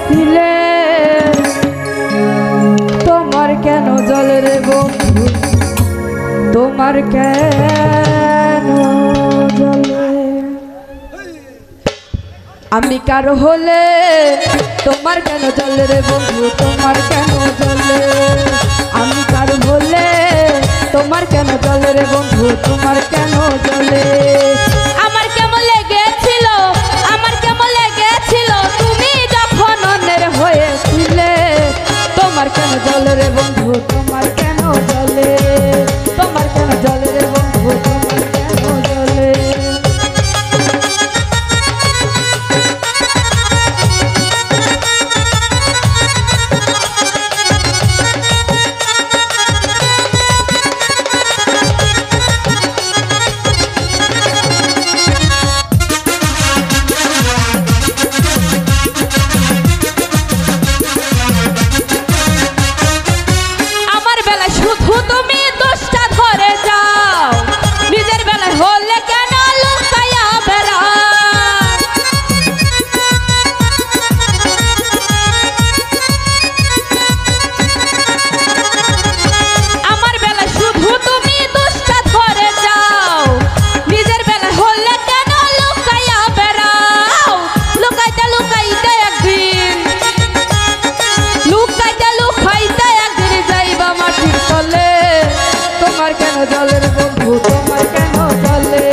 ছিলে তোমার কেন জলে রে বন্ধু তোমার কেন জলে আমি কারো হলে তোমার কেন জলে রে বন্ধু তোমার কেন জলে আমি কারো হলে তোমার কেন জলে রে বন্ধু তোমার কেন জলে আমার কেমন লেগেছিল তুমি যখন অন্যের হয়েছিলে তোমার কেন জলে রে বন্ধু তোমার কেন জলে তোমার কেন জলে রে বন্ধু তোমার কেন জলে জলের বন্ধু তোমার কেন জলে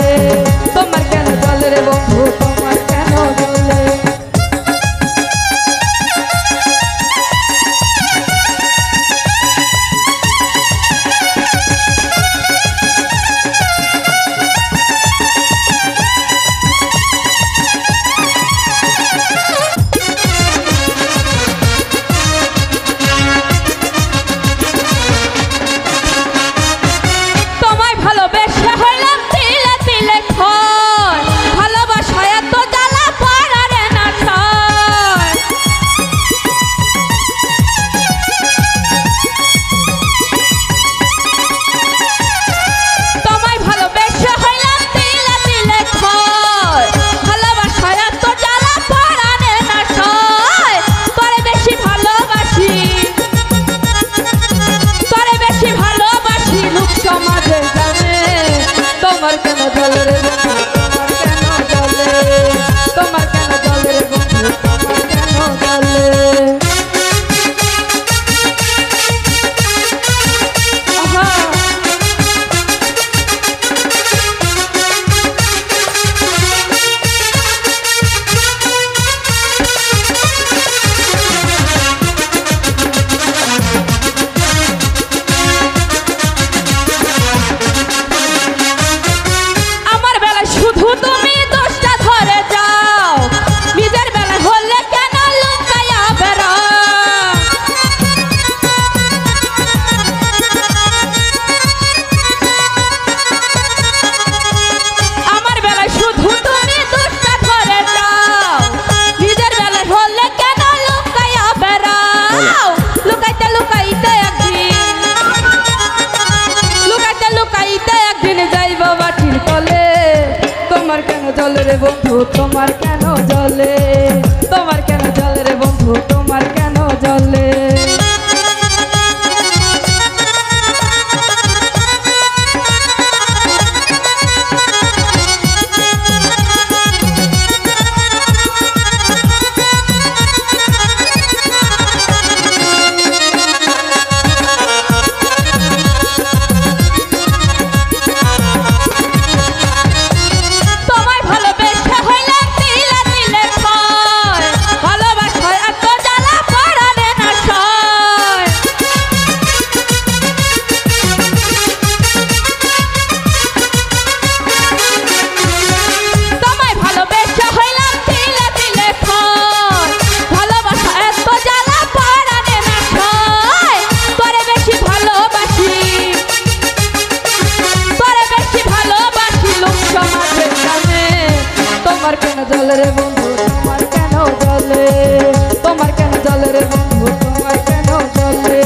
তোমার কেন জলের বন্ধু তোমার কেন জলে তোমার কেন জলে রে বন্ধু তোমার কেন জলে তোমার কেন জলে রে বন্ধু তোমার কেন জলে জলে রে বন্ধু তোমার কেন জলে তোমার কেন জলে রে বন্ধু তোমার কেন জলে তোমার কেন জলে রে বন্ধু তোমার কেন জলে তোমার কেন জলে রে বন্ধু তোমার কেন জলে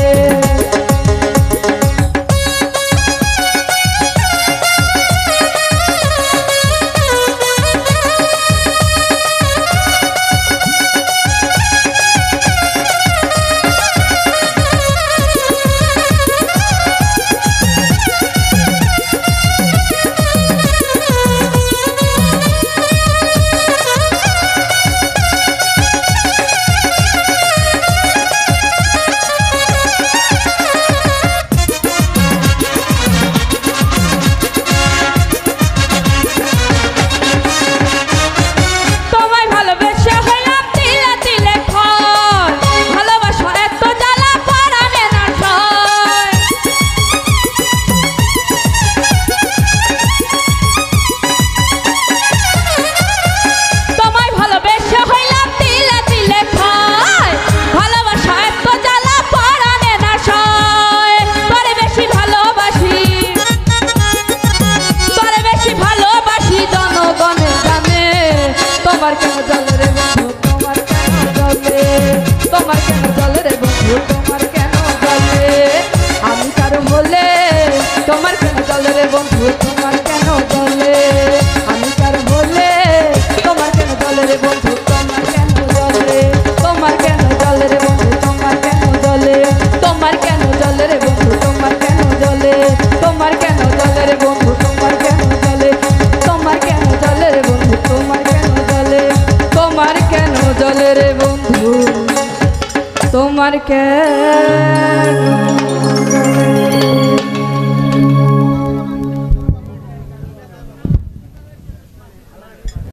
বন্ধু তোমার কেন জ্বলে আমি কার হলে তোমার কেন জ্বলে রে বন্ধু তোমার কেন জ্বলে তোমার কেন জ্বলে রে বন্ধু তোমার কেন জ্বলে তোমার কেন জ্বলে রে বন্ধু তোমার কেন জ্বলে তোমার কেন জ্বলে রে বন্ধু তোমার কেন জ্বলে তোমার কেন জ্বলে রে বন্ধু তোমার কেন জ্বলে তোমার কেন জ্বলে রে বন্ধু তোমার কেন